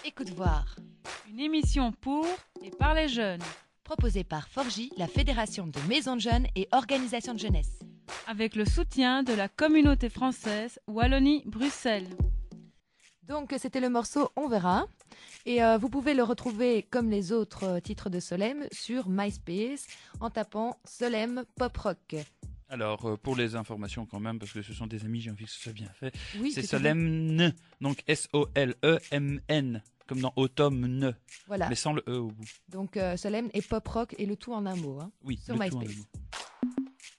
Écoute voir. Une émission pour et par les jeunes, Proposée par Forgy, la Fédération de maisons de jeunes et organisations de jeunesse. avec le soutien de la communauté française Wallonie-Bruxelles. Donc c'était le morceau On verra. Et vous pouvez le retrouver comme les autres titres de Solem sur MySpace en tapant Solem Pop Rock. Alors, pour les informations quand même, parce que ce sont des amis, j'ai envie que ce soit bien fait. Oui, C'est tout à fait. Solemn, donc S-O-L-E-M-N, comme dans automne, Voilà. mais sans le E au bout. Donc Solem et Pop Rock et le tout en un mot. Hein, Oui, sur le tout en MySpace. un mot.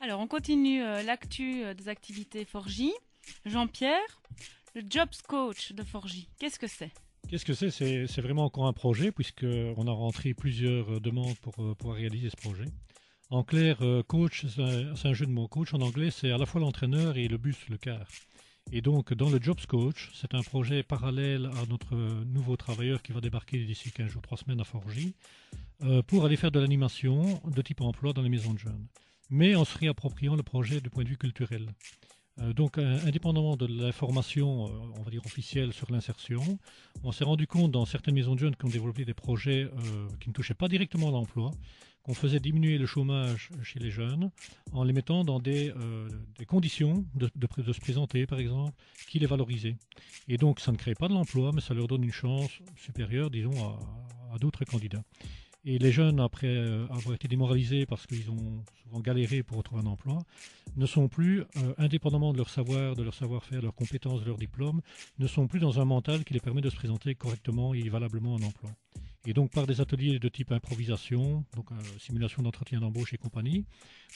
Alors, on continue l'actu des activités Forgy. Jean-Pierre, le Jobs Coach de Forgy, qu'est-ce que c'est? Qu'est-ce que c'est? C'est vraiment encore un projet, puisqu'on a rentré plusieurs demandes pour pouvoir réaliser ce projet. En clair, coach, c'est un jeu de mots. Coach en anglais, c'est à la fois l'entraîneur et le bus, le car. Et donc, dans le Jobs Coach, c'est un projet parallèle à notre nouveau travailleur qui va débarquer d'ici 15 jours, 3 semaines à Forgy, pour aller faire de l'animation de type emploi dans les maisons de jeunes. Mais en se réappropriant le projet du point de vue culturel. Donc, indépendamment de la formation, on va dire officielle sur l'insertion, on s'est rendu compte dans certaines maisons de jeunes qui ont développé des projets qui ne touchaient pas directement à l'emploi, qu'on faisait diminuer le chômage chez les jeunes en les mettant dans des conditions de se présenter, par exemple, qui les valorisaient. Et donc, ça ne crée pas de l'emploi, mais ça leur donne une chance supérieure, disons, à d'autres candidats. Et les jeunes, après avoir été démoralisés parce qu'ils ont souvent galéré pour retrouver un emploi, ne sont plus, indépendamment de leur savoir, de leur savoir-faire, de leurs compétences, de leur diplôme, ne sont plus dans un mental qui les permet de se présenter correctement et valablement en emploi. Et donc par des ateliers de type improvisation, donc simulation d'entretien d'embauche et compagnie,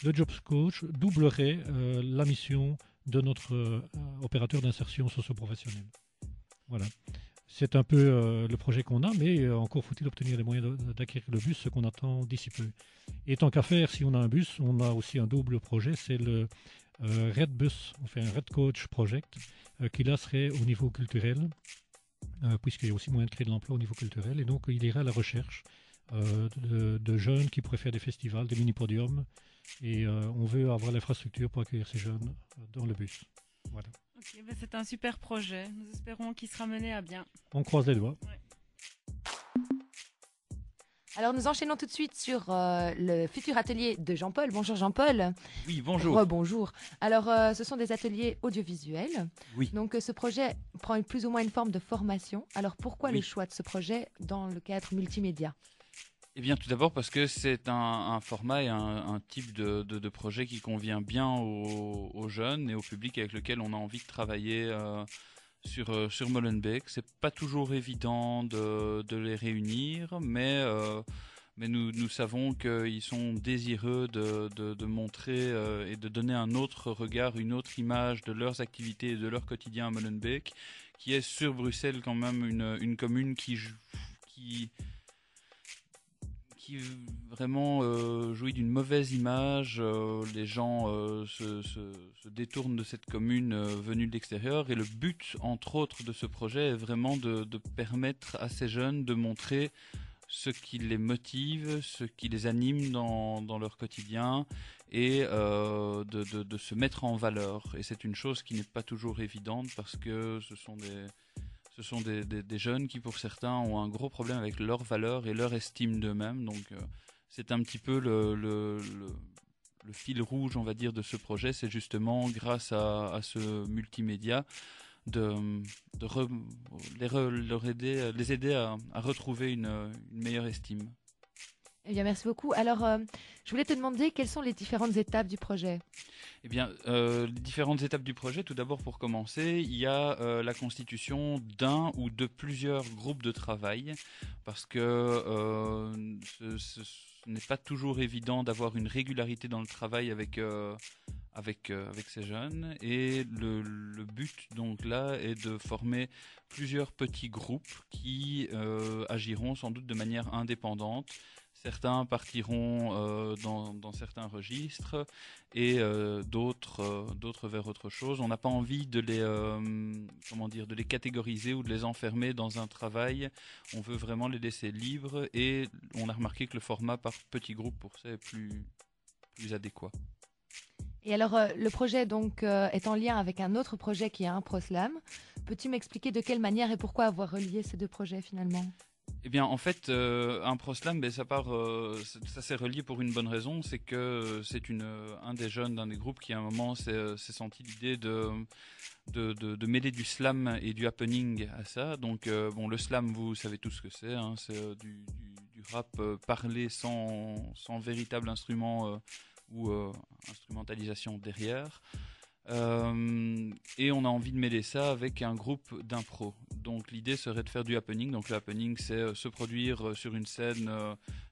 le Jobs Coach doublerait la mission de notre opérateur d'insertion socio-professionnelle. Voilà. C'est un peu le projet qu'on a, mais encore faut-il obtenir les moyens d'acquérir le bus, ce qu'on attend d'ici peu. Et tant qu'à faire, si on a un bus, on a aussi un double projet, c'est le Red Bus. On fait un Red Coach Project, qui là serait au niveau culturel, puisqu'il y a aussi moyen de créer de l'emploi au niveau culturel. Et donc, il irait à la recherche de jeunes qui pourraient faire des festivals, des mini-podiums. Et on veut avoir l'infrastructure pour accueillir ces jeunes dans le bus. Voilà. Ok, ben c'est un super projet. Nous espérons qu'il sera mené à bien. On croise les doigts. Alors nous enchaînons tout de suite sur le futur atelier de Jean-Paul. Bonjour Jean-Paul. Oui, bonjour. Rebonjour. Alors ce sont des ateliers audiovisuels. Oui. Donc ce projet prend plus ou moins une forme de formation. Alors pourquoi Oui. le choix de ce projet dans le cadre multimédia? Eh bien, tout d'abord parce que c'est un format et un type de projet qui convient bien aux jeunes et au public avec lequel on a envie de travailler sur Molenbeek. C'est pas toujours évident de les réunir, mais nous savons qu'ils sont désireux de montrer et de donner un autre regard, une autre image de leurs activités et de leur quotidien à Molenbeek, qui est sur Bruxelles quand même une commune qui vraiment jouit d'une mauvaise image. Les gens se détournent de cette commune venue de l'extérieur. Et le but, entre autres, de ce projet est vraiment de permettre à ces jeunes de montrer ce qui les motive, ce qui les anime dans leur quotidien et de se mettre en valeur. Et c'est une chose qui n'est pas toujours évidente parce que ce sont des jeunes qui, pour certains, ont un gros problème avec leur valeur et leur estime d'eux-mêmes. Donc, c'est un petit peu le fil rouge, on va dire, de ce projet. C'est justement grâce à ce multimédia les aider à retrouver une meilleure estime. Eh bien merci beaucoup. Alors je voulais te demander quelles sont les différentes étapes du projet. Eh bien, les différentes étapes du projet, tout d'abord pour commencer, il y a la constitution d'un ou de plusieurs groupes de travail, parce que ce n'est pas toujours évident d'avoir une régularité dans le travail avec ces jeunes. Et le but donc là est de former plusieurs petits groupes qui agiront sans doute de manière indépendante. Certains partiront dans certains registres et d'autres vers autre chose. On n'a pas envie de les catégoriser ou de les enfermer dans un travail. On veut vraiment les laisser libres et on a remarqué que le format par petits groupes pour ça est plus adéquat. Et alors, le projet donc est en lien avec un autre projet qui est un ProSlam. Peux-tu m'expliquer de quelle manière et pourquoi avoir relié ces deux projets finalement? Eh bien, en fait, un ProSlam, ça s'est relié pour une bonne raison, c'est que c'est un des jeunes d'un des groupes qui à un moment s'est senti l'idée de mêler du slam et du happening à ça. Donc, bon, le slam, vous savez tous ce que c'est, hein, c'est du rap parlé sans véritable instrument ou instrumentalisation derrière. Et on a envie de mêler ça avec un groupe d'impro. Donc l'idée serait de faire du happening. Donc le happening, c'est se produire sur une scène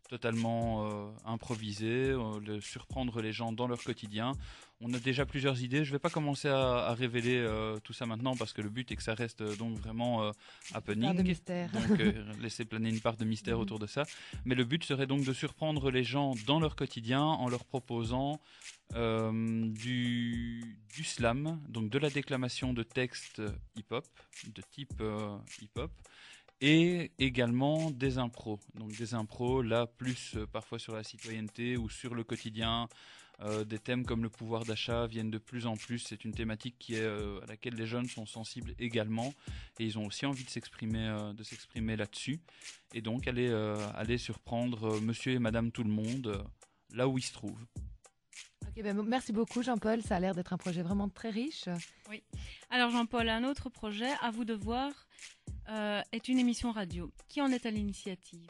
totalement improvisée, surprendre les gens dans leur quotidien. On a déjà plusieurs idées. Je ne vais pas commencer à révéler tout ça maintenant parce que le but est que ça reste donc vraiment happening. Part de mystère. Donc laisser planer une part de mystère autour de ça. Mais le but serait donc de surprendre les gens dans leur quotidien en leur proposant du slam, donc de la déclamation de textes hip-hop, de type hip-hop, et également des impros. Donc des impros, là, plus parfois sur la citoyenneté ou sur le quotidien. Des thèmes comme le pouvoir d'achat viennent de plus en plus. C'est une thématique à laquelle les jeunes sont sensibles également. Et ils ont aussi envie de s'exprimer là-dessus. Et donc aller surprendre monsieur et madame tout le monde là où ils se trouvent. Ok, merci beaucoup Jean-Paul, ça a l'air d'être un projet vraiment très riche. Oui. Alors Jean-Paul, un autre projet, À vous de voir, est une émission radio. Qui en est à l'initiative?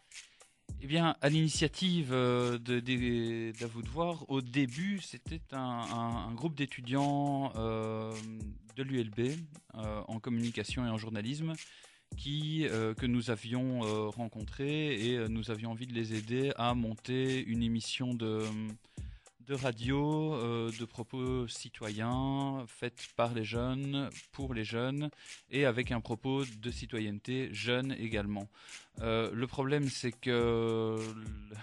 Eh bien, à l'initiative d'À vous de voir, au début, c'était un groupe d'étudiants de l'ULB en communication et en journalisme que nous avions rencontrés et nous avions envie de les aider à monter une émission de radio, de propos citoyens, faite par les jeunes, pour les jeunes, et avec un propos de citoyenneté jeune également. Le problème, c'est que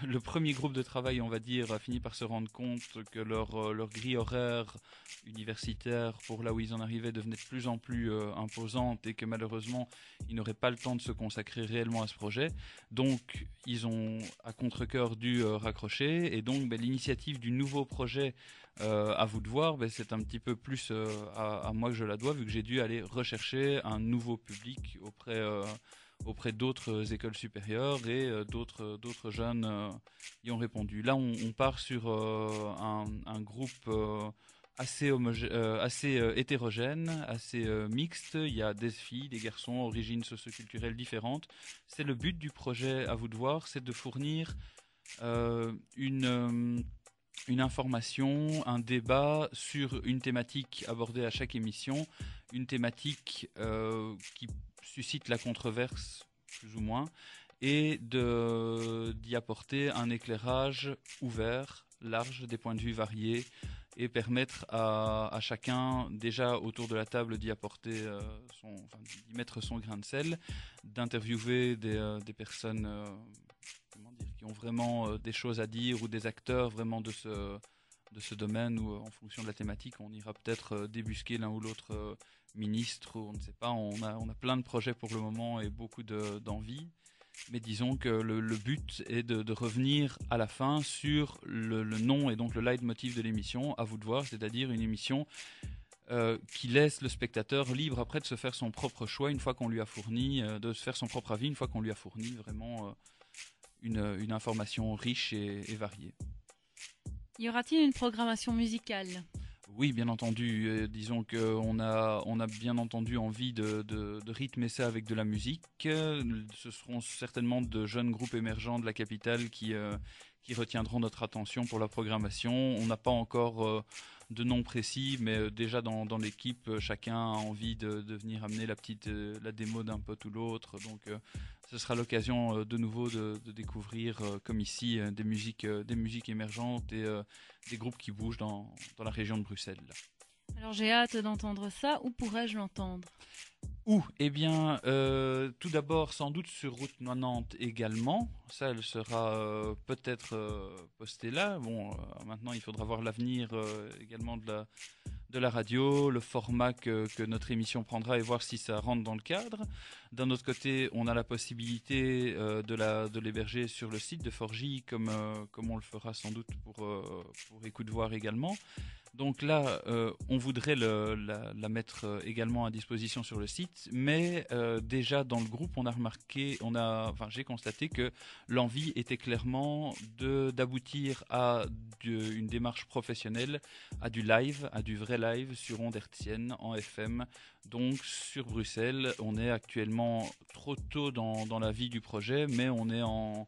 le premier groupe de travail, on va dire, a fini par se rendre compte que leur grille horaire universitaire, pour là où ils en arrivaient, devenait de plus en plus imposante et que malheureusement, ils n'auraient pas le temps de se consacrer réellement à ce projet. Donc, ils ont à contre-cœur dû raccrocher, et donc l'initiative du nouveau projet À vous de voir, c'est un petit peu plus à moi que je la dois, vu que j'ai dû aller rechercher un nouveau public auprès d'autres écoles supérieures et d'autres jeunes y ont répondu. Là, on part sur un groupe assez hétérogène, assez mixte. Il y a des filles, des garçons, origines socioculturelles différentes. C'est le but du projet À vous de voir, c'est de fournir une information, un débat sur une thématique abordée à chaque émission, une thématique qui suscite la controverse, plus ou moins, et d'y apporter un éclairage ouvert, large, des points de vue variés, et permettre à chacun, déjà autour de la table, d'y d'y mettre son grain de sel, d'interviewer des personnes qui ont vraiment des choses à dire, ou des acteurs vraiment de ce domaine, où en fonction de la thématique, on ira peut-être débusquer l'un ou l'autre ministre, ou on ne sait pas. On a plein de projets pour le moment et beaucoup d'envie. Mais disons que le but est de revenir à la fin sur le nom et donc le leitmotiv de l'émission, À vous de voir, c'est-à-dire une émission qui laisse le spectateur libre après de se faire son propre choix une fois qu'on lui a fourni, de se faire son propre avis une fois qu'on lui a fourni vraiment une information riche et variée. Y aura-t-il une programmation musicale? Oui, bien entendu. Disons qu'on a bien entendu envie de rythmer ça avec de la musique. Ce seront certainement de jeunes groupes émergents de la capitale qui retiendront notre attention pour la programmation. On n'a pas encore de nom précis, mais déjà dans l'équipe, chacun a envie de venir amener la démo d'un pote ou l'autre. Donc ce sera l'occasion de nouveau de découvrir, comme ici, des musiques émergentes et des groupes qui bougent dans la région de Bruxelles. Alors j'ai hâte d'entendre ça. Où pourrais-je l'entendre? Où? Eh bien, tout d'abord, sans doute sur Route 90 également. Ça, elle sera peut-être postée là. Bon, maintenant, il faudra voir l'avenir également de de la radio, le format que notre émission prendra et voir si ça rentre dans le cadre. D'un autre côté, on a la possibilité de l'héberger sur le site de Forgy, comme on le fera sans doute pour Écoute Voir également. Donc là, on voudrait la mettre également à disposition sur le site, mais déjà dans le groupe, j'ai constaté que l'envie était clairement d'aboutir à une démarche professionnelle, à du live, à du vrai live sur ondes hertziennes en FM. Donc sur Bruxelles, on est actuellement trop tôt dans la vie du projet, mais on est en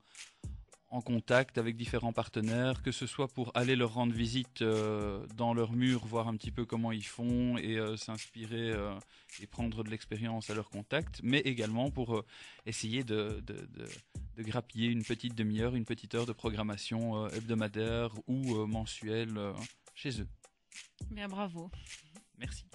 contact avec différents partenaires, que ce soit pour aller leur rendre visite dans leur mur, voir un petit peu comment ils font et s'inspirer et prendre de l'expérience à leur contact, mais également pour essayer de grappiller une petite demi-heure, une petite heure de programmation hebdomadaire ou mensuelle chez eux. Bien, bravo. Merci.